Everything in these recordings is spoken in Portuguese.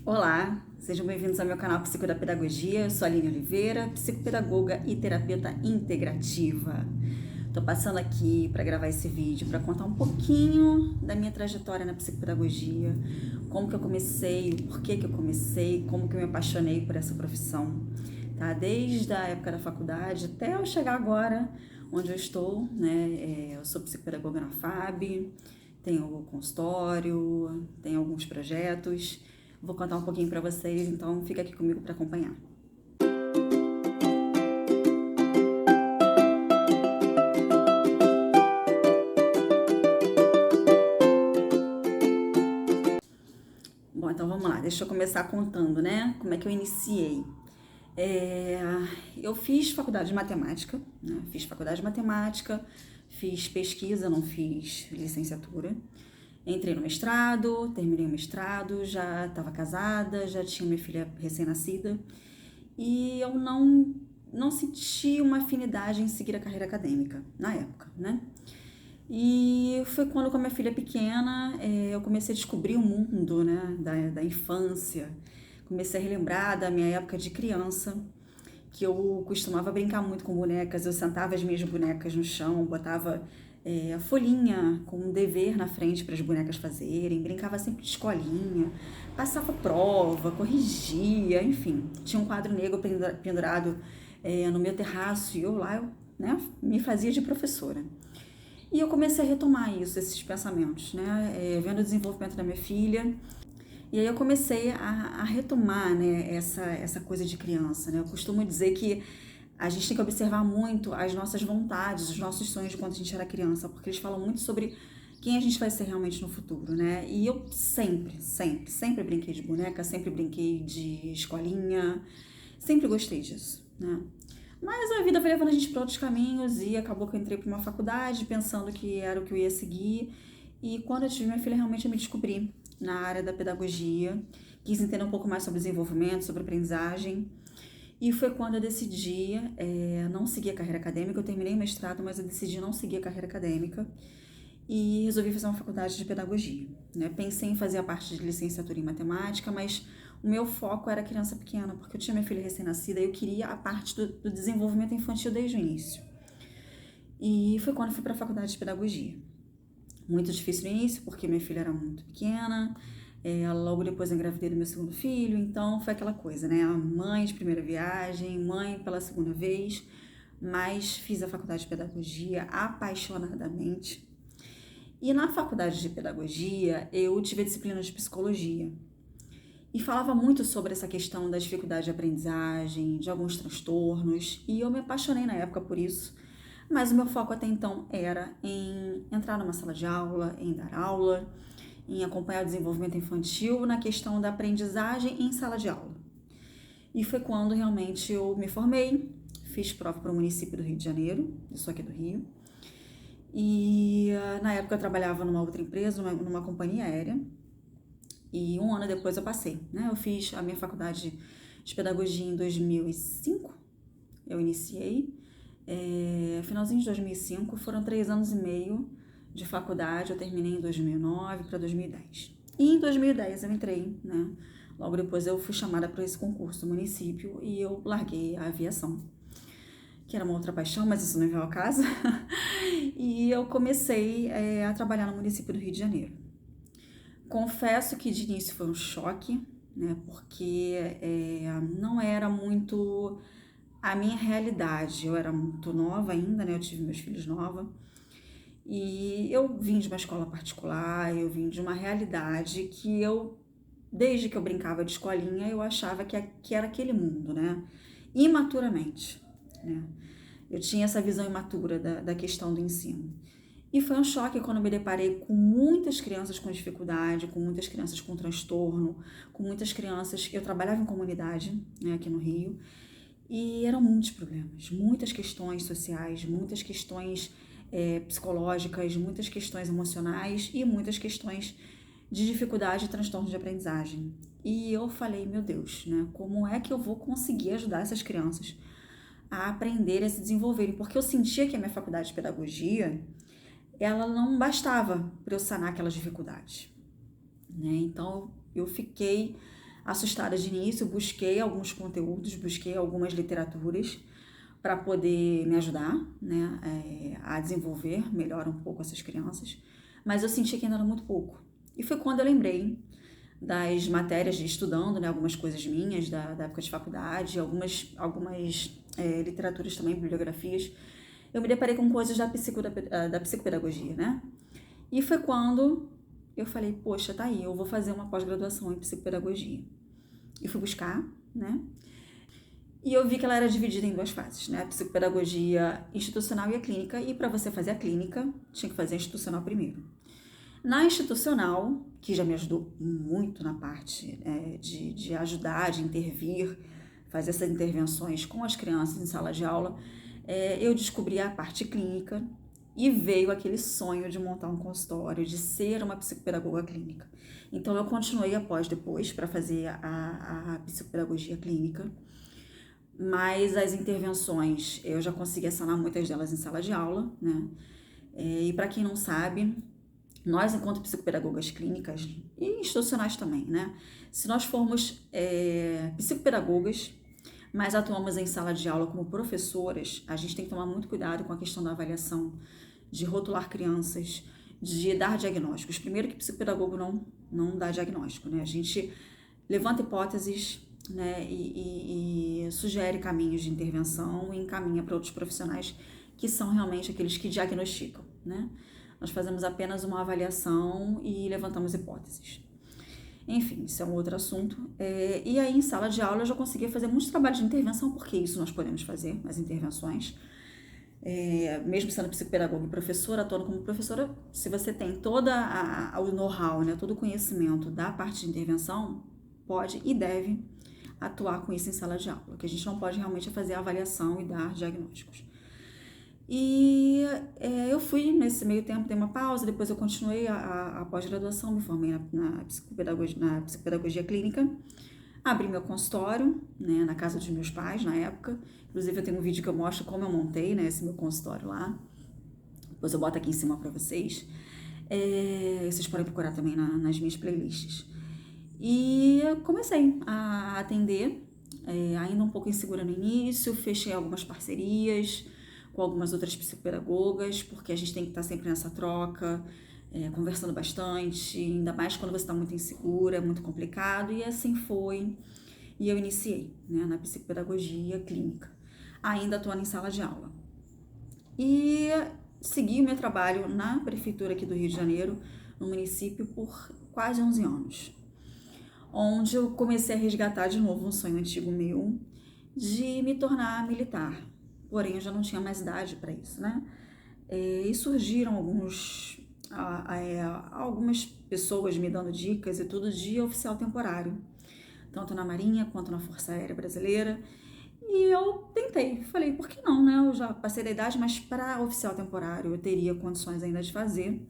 Olá, sejam bem-vindos ao meu canal Psico da Pedagogia. Eu sou a Aline Oliveira, psicopedagoga e terapeuta integrativa. Estou passando aqui para gravar esse vídeo para contar um pouquinho da minha trajetória na psicopedagogia, como que eu comecei, o porquê que eu comecei, como que eu me apaixonei por essa profissão, tá? Desde a época da faculdade até eu chegar agora onde eu estou, né? Eu sou psicopedagoga na FAB, tenho o consultório, tenho alguns projetos. Vou contar um pouquinho para vocês, então fica aqui comigo para acompanhar. Bom, então vamos lá, deixa eu começar contando, né? Como é que eu iniciei. É, eu fiz faculdade de matemática, né? Fiz pesquisa, não fiz licenciatura. Entrei no mestrado, terminei o mestrado, já estava casada, já tinha minha filha recém-nascida e eu não senti uma afinidade em seguir a carreira acadêmica na época, né? E foi quando, com a minha filha pequena, eu comecei a descobrir o mundo, né, da infância. Comecei a relembrar da minha época de criança, que eu costumava brincar muito com bonecas. Eu sentava as minhas bonecas no chão, botava a folhinha com um dever na frente para as bonecas fazerem, brincava sempre de escolinha, passava prova, corrigia, enfim. Tinha um quadro negro pendurado no meu terraço e eu lá, né, me fazia de professora. E eu comecei a retomar isso, esses pensamentos, né? Vendo o desenvolvimento da minha filha. E aí eu comecei a retomar, né, essa coisa de criança, né? Eu costumo dizer que a gente tem que observar muito as nossas vontades, os nossos sonhos de quando a gente era criança, porque eles falam muito sobre quem a gente vai ser realmente no futuro, né? E eu sempre brinquei de boneca, sempre brinquei de escolinha, sempre gostei disso, né? Mas a vida foi levando a gente para outros caminhos e acabou que eu entrei para uma faculdade pensando que era o que eu ia seguir. E quando eu tive minha filha, realmente eu me descobri na área da pedagogia, quis entender um pouco mais sobre desenvolvimento, sobre aprendizagem. E foi quando eu decidi não seguir a carreira acadêmica. Eu terminei o mestrado, mas eu decidi não seguir a carreira acadêmica e resolvi fazer uma faculdade de pedagogia, né? Pensei em fazer a parte de licenciatura em matemática, mas o meu foco era criança pequena, porque eu tinha minha filha recém-nascida e eu queria a parte do desenvolvimento infantil desde o início. E foi quando eu fui para a faculdade de pedagogia. Muito difícil no início, porque minha filha era muito pequena, logo depois eu engravidei do meu segundo filho, então foi aquela coisa, né? A mãe de primeira viagem, mãe pela segunda vez, mas fiz a faculdade de pedagogia apaixonadamente. E na faculdade de pedagogia, eu tive a disciplina de psicologia. E falava muito sobre essa questão da dificuldade de aprendizagem, de alguns transtornos, e eu me apaixonei na época por isso. Mas o meu foco até então era em entrar numa sala de aula, em dar aula, em acompanhar o desenvolvimento infantil na questão da aprendizagem em sala de aula. E foi quando realmente eu me formei, fiz prova para o município do Rio de Janeiro, eu sou aqui do Rio, e na época eu trabalhava numa outra empresa, numa companhia aérea, e um ano depois eu passei, né? Eu fiz a minha faculdade de pedagogia em 2005, eu iniciei, finalzinho de 2005, foram 3 anos e meio de faculdade, eu terminei em 2009 para 2010. E em 2010 eu entrei, né? Logo depois eu fui chamada para esse concurso do município e eu larguei a aviação, que era uma outra paixão, mas isso não veio ao caso. E eu comecei a trabalhar no município do Rio de Janeiro. Confesso que de início foi um choque, né? Porque não era muito a minha realidade. Eu era muito nova ainda, né? Eu tive meus filhos nova. E eu vim de uma escola particular, eu vim de uma realidade que desde que eu brincava de escolinha, eu achava que era aquele mundo, né? Imaturamente, né? Eu tinha essa visão imatura da questão do ensino. E foi um choque quando eu me deparei com muitas crianças com dificuldade, com muitas crianças com transtorno, com muitas crianças. Eu trabalhava em comunidade, né, aqui no Rio, e eram muitos problemas, muitas questões sociais, muitas questões psicológicas, muitas questões emocionais e muitas questões de dificuldade e transtorno de aprendizagem. E eu falei, meu Deus, né, como é que eu vou conseguir ajudar essas crianças a aprender, a se desenvolverem? Porque eu sentia que a minha faculdade de pedagogia, ela não bastava para eu sanar aquelas dificuldades, né? Então eu fiquei assustada de início, busquei alguns conteúdos, busquei algumas literaturas para poder me ajudar, né, a desenvolver melhor um pouco essas crianças, mas eu senti que ainda era muito pouco. E foi quando eu lembrei das matérias de estudando, né, algumas coisas minhas da época de faculdade, algumas literaturas também, bibliografias. Eu me deparei com coisas da psicopedagogia, né? E foi quando eu falei, poxa, tá aí, eu vou fazer uma pós-graduação em psicopedagogia. E fui buscar, né? E eu vi que ela era dividida em duas fases, né? A psicopedagogia institucional e a clínica. E para você fazer a clínica, tinha que fazer a institucional primeiro. Na institucional, que já me ajudou muito na parte de ajudar, de intervir, fazer essas intervenções com as crianças em sala de aula, eu descobri a parte clínica e veio aquele sonho de montar um consultório, de ser uma psicopedagoga clínica. Então, eu continuei depois para fazer a psicopedagogia clínica, mas as intervenções eu já consegui sanar muitas delas em sala de aula, né? E para quem não sabe, nós, enquanto psicopedagogas clínicas e institucionais também, né? Se nós formos psicopedagogas, mas atuamos em sala de aula como professoras, a gente tem que tomar muito cuidado com a questão da avaliação, de rotular crianças, de dar diagnósticos. Primeiro que psicopedagogo não dá diagnóstico, né? A gente levanta hipóteses, né, e sugere caminhos de intervenção e encaminha para outros profissionais que são realmente aqueles que diagnosticam, né? Nós fazemos apenas uma avaliação e levantamos hipóteses. Enfim, isso é um outro assunto. E aí, em sala de aula, eu já conseguia fazer muitos trabalhos de intervenção, porque isso nós podemos fazer, as intervenções. Mesmo sendo psicopedagoga e professora, atuando como professora, se você tem todo o know-how, né, todo o conhecimento da parte de intervenção, pode e deve atuar com isso em sala de aula. O que a gente não pode realmente é fazer a avaliação e dar diagnósticos. E eu fui, nesse meio tempo, dei uma pausa, depois eu continuei a pós-graduação, me formei na psicopedagogia clínica, abri meu consultório, né, na casa dos meus pais, na época. Inclusive, eu tenho um vídeo que eu mostro como eu montei, né, esse meu consultório lá. Depois eu boto aqui em cima para vocês. Vocês podem procurar também nas minhas playlists. E eu comecei a atender, ainda um pouco insegura no início, fechei algumas parcerias com algumas outras psicopedagogas, porque a gente tem que estar sempre nessa troca, conversando bastante, ainda mais quando você está muito insegura, é muito complicado, e assim foi. E eu iniciei, né, na psicopedagogia clínica, ainda atuando em sala de aula. E segui o meu trabalho na prefeitura aqui do Rio de Janeiro, no município, por quase 11 anos. Onde eu comecei a resgatar de novo um sonho antigo meu de me tornar militar. Porém, eu já não tinha mais idade para isso, né? E surgiram algumas pessoas me dando dicas e tudo de oficial temporário, tanto na Marinha quanto na Força Aérea Brasileira. E eu tentei, falei, por que não, né? Eu já passei da idade, mas para oficial temporário eu teria condições ainda de fazer.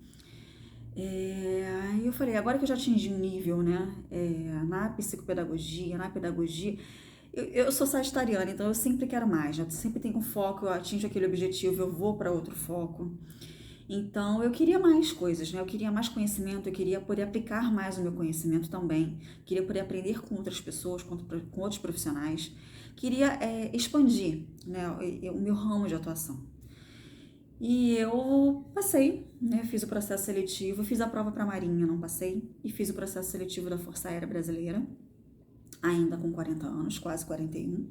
Aí eu falei, agora que eu já atingi um nível, né, na psicopedagogia, na pedagogia, eu sou sagitariana, então eu sempre quero mais, né? Eu sempre tenho um foco, eu atinjo aquele objetivo, eu vou para outro foco. Então eu queria mais coisas, né? Eu queria mais conhecimento, eu queria poder aplicar mais o meu conhecimento também, queria poder aprender com outras pessoas, com outros profissionais, queria expandir, né, o meu ramo de atuação. E eu passei, né, fiz o processo seletivo, fiz a prova para a Marinha, não passei, e fiz o processo seletivo da Força Aérea Brasileira, ainda com 40 anos, quase 41,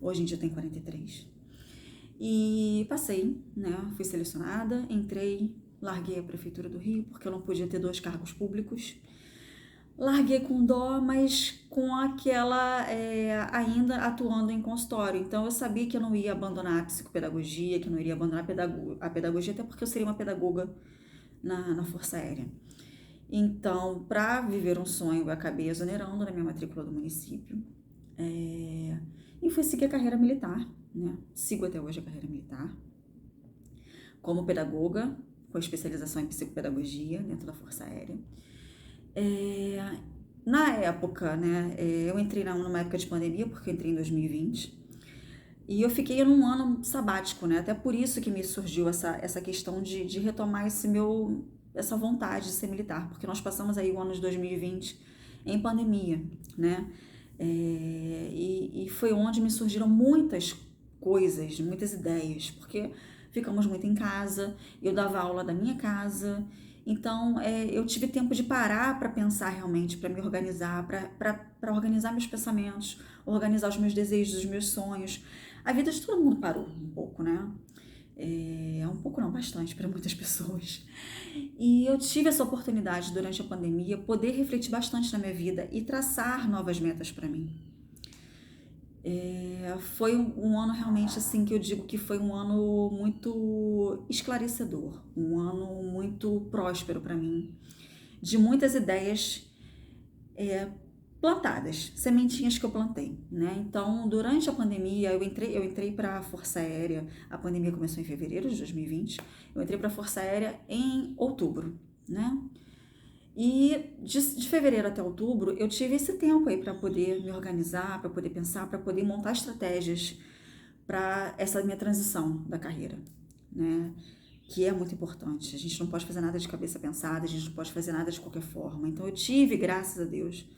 hoje em dia eu tenho 43. E passei, né, fui selecionada, entrei, larguei a Prefeitura do Rio, porque eu não podia ter 2 cargos públicos. Larguei com dó, mas com aquela, ainda atuando em consultório. Então, eu sabia que eu não ia abandonar a psicopedagogia, que eu não iria abandonar a pedagogia, até porque eu seria uma pedagoga na Força Aérea. Então, para viver um sonho, eu acabei exonerando na minha matrícula do município. E fui seguir a carreira militar, né? Sigo até hoje a carreira militar. Como pedagoga, com especialização em psicopedagogia dentro da Força Aérea. Na época, né, eu entrei numa época de pandemia, porque eu entrei em 2020, e eu fiquei num ano sabático, né, até por isso que me surgiu essa questão de retomar essa vontade de ser militar, porque nós passamos aí o ano de 2020 em pandemia, né? E foi onde me surgiram muitas coisas, muitas ideias, porque ficamos muito em casa, eu dava aula da minha casa, então eu tive tempo de parar para pensar realmente, para me organizar, para organizar meus pensamentos, organizar os meus desejos, os meus sonhos. A vida de todo mundo parou um pouco, né? Um pouco não, bastante para muitas pessoas. E eu tive essa oportunidade durante a pandemia, poder refletir bastante na minha vida e traçar novas metas para mim. Foi um ano realmente assim que eu digo que foi um ano muito esclarecedor, um ano muito próspero para mim, de muitas ideias plantadas, sementinhas que eu plantei, né? Então, durante a pandemia, eu entrei para a Força Aérea. A pandemia começou em fevereiro de 2020. Eu entrei para a Força Aérea em outubro, né? E de fevereiro até outubro, eu tive esse tempo aí para poder me organizar, para poder pensar, para poder montar estratégias para essa minha transição da carreira, né? Que é muito importante. A gente não pode fazer nada de cabeça pensada, a gente não pode fazer nada de qualquer forma. Então, eu tive, graças a Deus,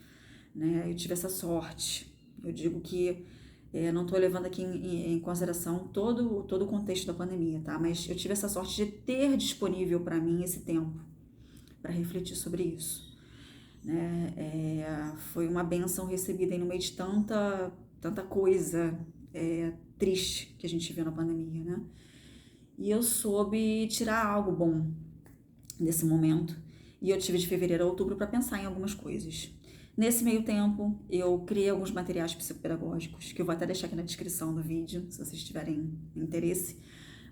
né? Eu tive essa sorte. Eu digo que não estou levando aqui em consideração todo o contexto da pandemia, tá? Mas eu tive essa sorte de ter disponível para mim esse tempo para refletir sobre isso, né? Foi uma bênção recebida aí no meio de tanta coisa triste que a gente viu na pandemia, né? E eu soube tirar algo bom nesse momento. E eu tive de fevereiro a outubro para pensar em algumas coisas. Nesse meio tempo, eu criei alguns materiais psicopedagógicos, que eu vou até deixar aqui na descrição do vídeo, se vocês tiverem interesse.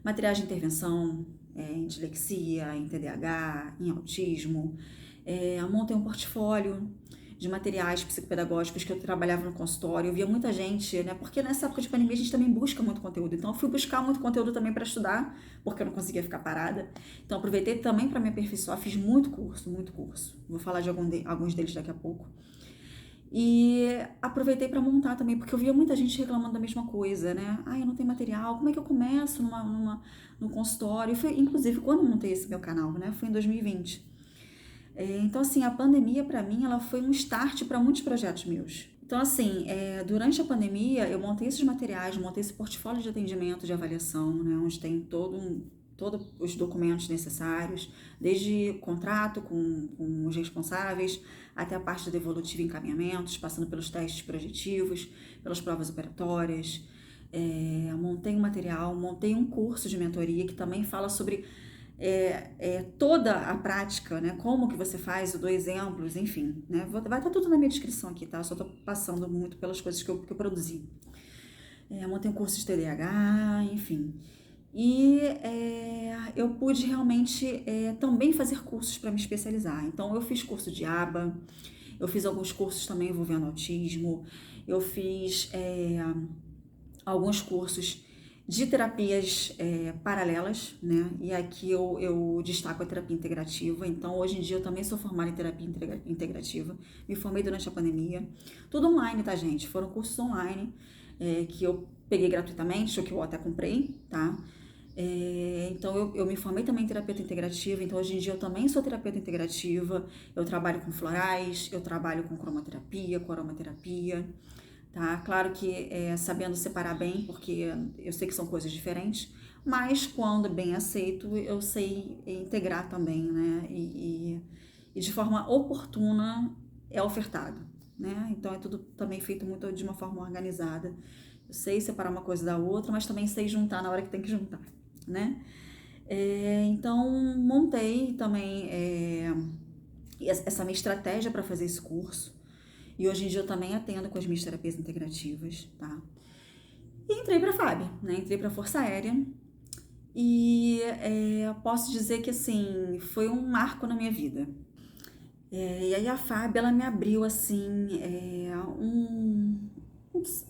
Materiais de intervenção em dislexia, em TDAH, em autismo. Eu montei um portfólio de materiais psicopedagógicos que eu trabalhava no consultório. Eu via muita gente, né? Porque nessa época de pandemia a gente também busca muito conteúdo. Então eu fui buscar muito conteúdo também para estudar, porque eu não conseguia ficar parada. Então aproveitei também para me aperfeiçoar, fiz muito curso, muito curso. Vou falar de alguns deles daqui a pouco. E aproveitei para montar também, porque eu via muita gente reclamando da mesma coisa, né? Eu não tenho material, como é que eu começo no consultório? Inclusive, quando eu montei esse meu canal, né? Foi em 2020. Então, assim, a pandemia, para mim, ela foi um start para muitos projetos meus. Então, assim, durante a pandemia, eu montei esses materiais, montei esse portfólio de atendimento, de avaliação, né? Onde tem todos os documentos necessários, desde contrato com os responsáveis, até a parte do devolutivo e encaminhamentos, passando pelos testes projetivos, pelas provas operatórias. Montei um material, montei um curso de mentoria que também fala sobre toda a prática, né? Como que você faz, eu dou exemplos, enfim, né? Vai estar tudo na minha descrição aqui, tá? Só tô passando muito pelas coisas que eu produzi. Montei um curso de TDAH, enfim. E eu pude realmente também fazer cursos para me especializar. Então, eu fiz curso de ABA, eu fiz alguns cursos também envolvendo autismo, eu fiz alguns cursos de terapias paralelas, né? E aqui eu destaco a terapia integrativa. Então, hoje em dia, eu também sou formada em terapia integrativa. Me formei durante a pandemia. Tudo online, tá, gente? Foram cursos online que eu peguei gratuitamente, ou que eu até comprei, tá? Então, eu me formei também em terapeuta integrativa. Então, hoje em dia, eu também sou terapeuta integrativa. Eu trabalho com florais, eu trabalho com cromoterapia, com aromaterapia. Tá? Claro que sabendo separar bem, porque eu sei que são coisas diferentes, mas quando bem aceito, eu sei integrar também, né? E de forma oportuna é ofertado, né? Então é tudo também feito muito de uma forma organizada. Eu sei separar uma coisa da outra, mas também sei juntar na hora que tem que juntar, né? Então montei também essa minha estratégia para fazer esse curso. E hoje em dia eu também atendo com as minhas terapias integrativas, tá? E entrei pra FAB, né? Entrei pra Força Aérea. E posso dizer que, assim, foi um marco na minha vida. E aí a FAB, ela me abriu, assim,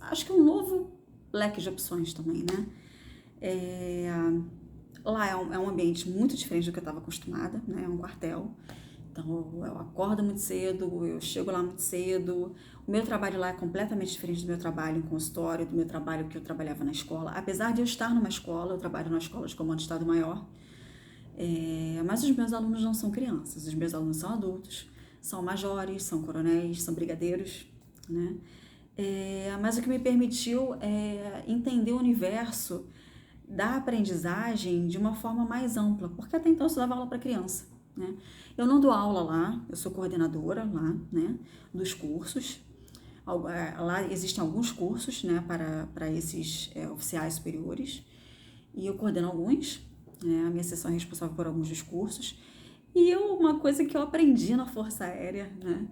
acho que um novo leque de opções também, né? Lá é um ambiente muito diferente do que eu estava acostumada, né? É um quartel. Então, eu acordo muito cedo, eu chego lá muito cedo. O meu trabalho lá é completamente diferente do meu trabalho em consultório, do meu trabalho que eu trabalhava na escola. Apesar de eu estar numa escola, eu trabalho numa escola de comando de Estado-Maior, mas os meus alunos não são crianças, os meus alunos são adultos, são majores, são coronéis, são brigadeiros, né? Mas o que me permitiu entender o universo da aprendizagem de uma forma mais ampla, porque até então eu só dava aula para criança, né? Eu não dou aula lá, eu sou coordenadora lá, né, dos cursos. Lá existem alguns cursos, né, para esses oficiais superiores, e eu coordeno alguns, né, a minha seção é responsável por alguns dos cursos. E uma coisa que eu aprendi na Força Aérea, né,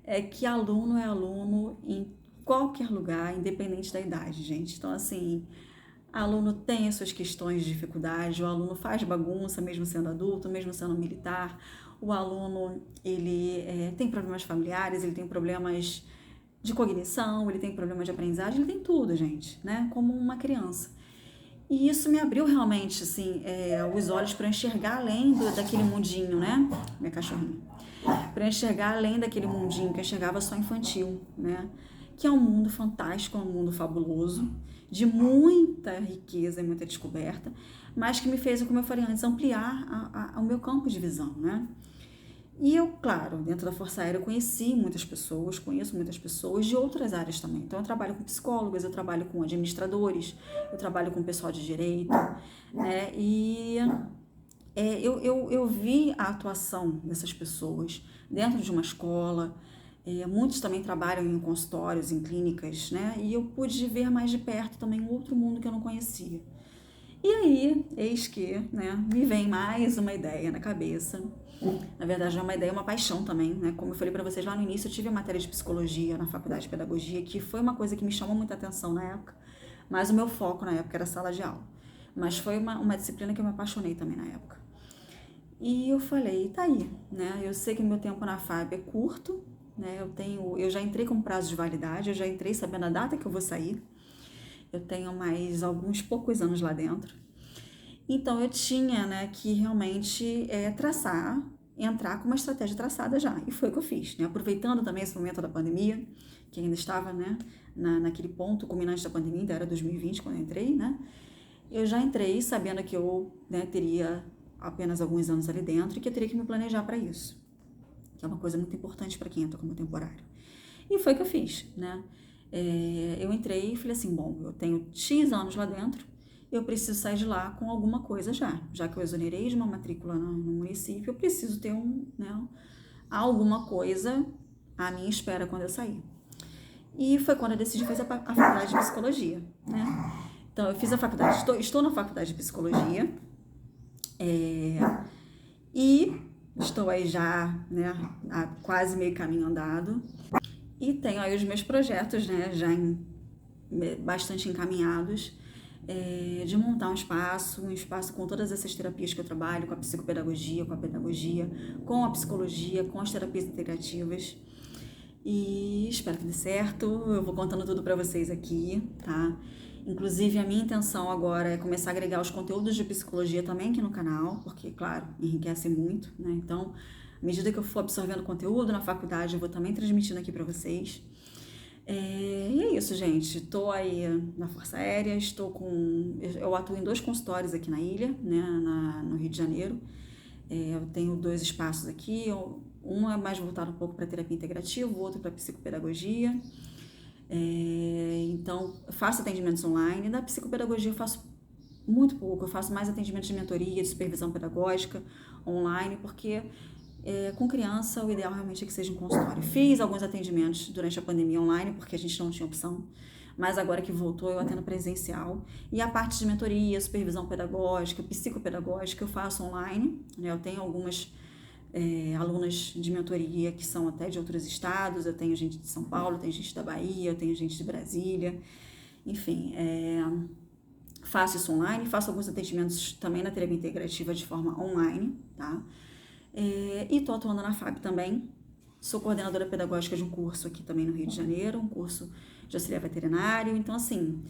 é que aluno é aluno em qualquer lugar, independente da idade, gente. Então, assim, aluno tem as suas questões de dificuldade, o aluno faz bagunça, mesmo sendo adulto, mesmo sendo militar. O aluno, ele tem problemas familiares, ele tem problemas de cognição, ele tem problemas de aprendizagem, ele tem tudo, gente, né? Como uma criança. E isso me abriu realmente, assim, os olhos para enxergar além daquele mundinho, né? Minha cachorrinha. Para enxergar além daquele mundinho que eu enxergava só infantil, né? Que é um mundo fantástico, é um mundo fabuloso, de muita riqueza e muita descoberta, mas que me fez, como eu falei antes, ampliar o meu campo de visão, né? E eu, claro, dentro da Força Aérea eu conheço muitas pessoas de outras áreas também. Então eu trabalho com psicólogos, eu trabalho com administradores, eu trabalho com pessoal de direito, né? E eu vi a atuação dessas pessoas dentro de uma escola, muitos também trabalham em consultórios, em clínicas, né? E eu pude ver mais de perto também um outro mundo que eu não conhecia. E aí, eis que, né, me vem mais uma ideia na cabeça. Na verdade, é uma ideia, uma paixão também, né? Como eu falei para vocês lá no início, eu tive a matéria de psicologia na faculdade de pedagogia, que foi uma coisa que me chamou muita atenção na época, mas o meu foco na época era sala de aula. Mas foi uma disciplina que eu me apaixonei também na época. E eu falei, tá aí, né? Eu sei que meu tempo na FAB é curto, né? Eu já entrei com prazo de validade, eu já entrei sabendo a data que eu vou sair. Eu tenho mais alguns poucos anos lá dentro. Então eu tinha, né, que realmente entrar com uma estratégia traçada já. E foi o que eu fiz, né? Aproveitando também esse momento da pandemia, que ainda estava, né, naquele ponto culminante da pandemia, ainda era 2020 quando eu entrei, né? Eu já entrei sabendo que eu, né, teria apenas alguns anos ali dentro e que eu teria que me planejar para isso, que é uma coisa muito importante para quem entra como temporário. E foi o que eu fiz, né? Eu entrei e falei assim, bom, eu tenho X anos lá dentro, eu preciso sair de lá com alguma coisa já que eu exonerei de uma matrícula no município, eu preciso ter alguma coisa à minha espera quando eu sair. E foi quando eu decidi fazer a faculdade de psicologia, né? Então, eu fiz a faculdade, estou na faculdade de psicologia, e estou aí já, né, há quase meio caminho andado, e tenho aí os meus projetos, né, bastante encaminhados, de montar um espaço com todas essas terapias que eu trabalho, com a psicopedagogia, com a pedagogia, com a psicologia, com as terapias integrativas. E espero que dê certo, eu vou contando tudo para vocês aqui, tá? Inclusive, a minha intenção agora é começar a agregar os conteúdos de psicologia também aqui no canal, porque, claro, enriquece muito, né? Então, à medida que eu for absorvendo conteúdo na faculdade, eu vou também transmitindo aqui para vocês. E é isso, gente. Estou aí na Força Aérea, eu atuo em 2 consultórios aqui na ilha, né, no Rio de Janeiro. Eu tenho 2 espaços aqui, um é mais voltado um pouco para terapia integrativa, o outro para psicopedagogia. Então, eu faço atendimentos online. Na psicopedagogia eu faço muito pouco, eu faço mais atendimentos de mentoria, de supervisão pedagógica online, porque com criança o ideal realmente é que seja um consultório. Fiz alguns atendimentos durante a pandemia online, porque a gente não tinha opção, mas agora que voltou eu atendo presencial. E a parte de mentoria, supervisão pedagógica, psicopedagógica eu faço online, né? Eu tenho algumas alunas de mentoria que são até de outros estados, eu tenho gente de São Paulo, tenho gente da Bahia, eu tenho gente de Brasília, enfim, faço isso online, faço alguns atendimentos também na terapia integrativa de forma online, tá? E tô atuando na FAB também, sou coordenadora pedagógica de um curso aqui também no Rio de Janeiro, um curso de auxiliar veterinário, então assim,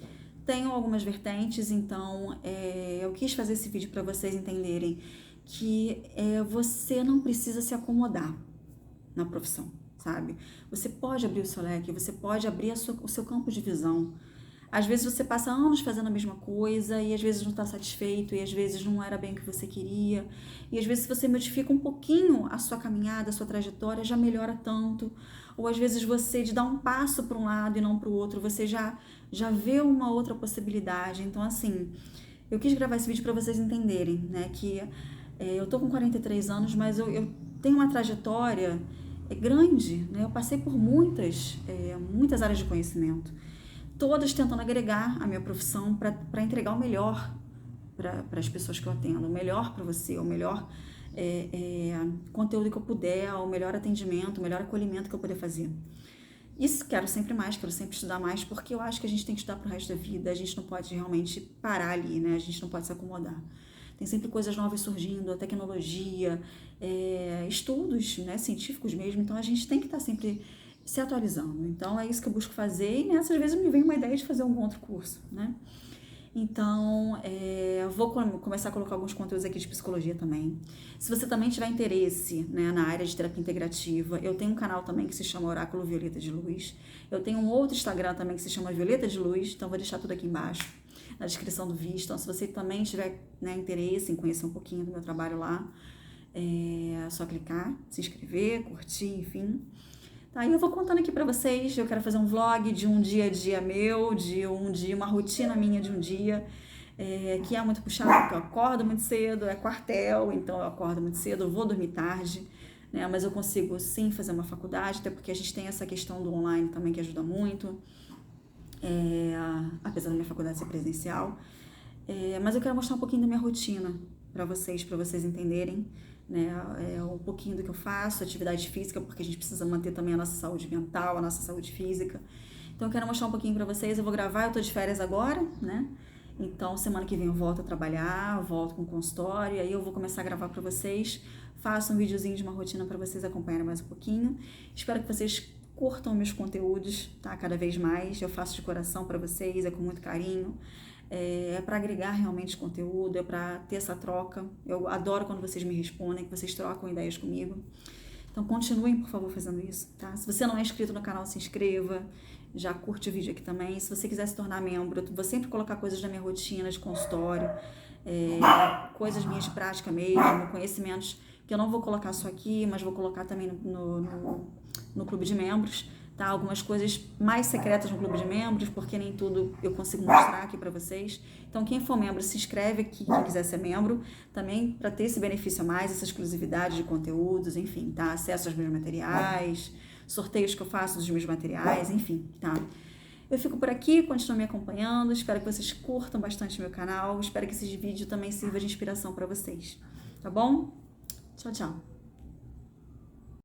tenho algumas vertentes, então eu quis fazer esse vídeo para vocês entenderem que você não precisa se acomodar na profissão, sabe? Você pode abrir o seu leque, você pode abrir o seu campo de visão. Às vezes você passa anos fazendo a mesma coisa e às vezes não está satisfeito e às vezes não era bem o que você queria. E às vezes se você modifica um pouquinho a sua caminhada, a sua trajetória, já melhora tanto. Ou às vezes você de dar um passo para um lado e não para o outro, você já vê uma outra possibilidade. Então assim, eu quis gravar esse vídeo para vocês entenderem, né, que eu tô com 43 anos, mas eu tenho uma trajetória grande, né? Eu passei por muitas áreas de conhecimento, todas tentando agregar a minha profissão para entregar o melhor para as pessoas que eu atendo, o melhor para você, o melhor conteúdo que eu puder, o melhor atendimento, o melhor acolhimento que eu puder fazer. Isso quero sempre mais, quero sempre estudar mais, porque eu acho que a gente tem que estudar pro resto da vida, a gente não pode realmente parar ali, né? A gente não pode se acomodar. Tem sempre coisas novas surgindo, a tecnologia, estudos, né, científicos mesmo, então a gente tem que estar sempre se atualizando. Então é isso que eu busco fazer e nessas vezes me vem uma ideia de fazer um outro curso, né? Então, vou começar a colocar alguns conteúdos aqui de psicologia também. Se você também tiver interesse, né, na área de terapia integrativa, eu tenho um canal também que se chama Oráculo Violeta de Luz. Eu tenho um outro Instagram também que se chama Violeta de Luz, então vou deixar tudo aqui embaixo, na descrição do vídeo. Então, se você também tiver, né, interesse em conhecer um pouquinho do meu trabalho lá, é só clicar, se inscrever, curtir, enfim. Tá, e eu vou contando aqui pra vocês, eu quero fazer um vlog de um dia a dia meu, uma rotina minha de um dia, que é muito puxado, porque eu acordo muito cedo, é quartel, então eu acordo muito cedo, eu vou dormir tarde, né, mas eu consigo sim fazer uma faculdade, até porque a gente tem essa questão do online também que ajuda muito, apesar da minha faculdade ser presencial, mas eu quero mostrar um pouquinho da minha rotina pra vocês entenderem, né, um pouquinho do que eu faço, atividade física, porque a gente precisa manter também a nossa saúde mental, a nossa saúde física. Então eu quero mostrar um pouquinho pra vocês, eu vou gravar, eu tô de férias agora, né, então semana que vem eu volto a trabalhar, volto com consultório, e aí eu vou começar a gravar pra vocês, faço um videozinho de uma rotina pra vocês acompanharem mais um pouquinho, espero que vocês curtam meus conteúdos, tá, cada vez mais, eu faço de coração pra vocês, com muito carinho, para agregar realmente conteúdo, é para ter essa troca. Eu adoro quando vocês me respondem, que vocês trocam ideias comigo. Então continuem, por favor, fazendo isso, tá? Se você não é inscrito no canal, se inscreva, já curte o vídeo aqui também. Se você quiser se tornar membro, eu vou sempre colocar coisas da minha rotina de consultório, coisas minhas de prática mesmo, conhecimentos que eu não vou colocar só aqui, mas vou colocar também no clube de membros. Tá, algumas coisas mais secretas no clube de membros, porque nem tudo eu consigo mostrar aqui para vocês. Então, quem for membro, se inscreve aqui, quem quiser ser membro, também para ter esse benefício a mais, essa exclusividade de conteúdos, enfim, tá? Acesso aos meus materiais, sorteios que eu faço dos meus materiais, enfim, tá? Eu fico por aqui, continuo me acompanhando, espero que vocês curtam bastante meu canal, espero que esse vídeo também sirva de inspiração para vocês, tá bom? Tchau, tchau!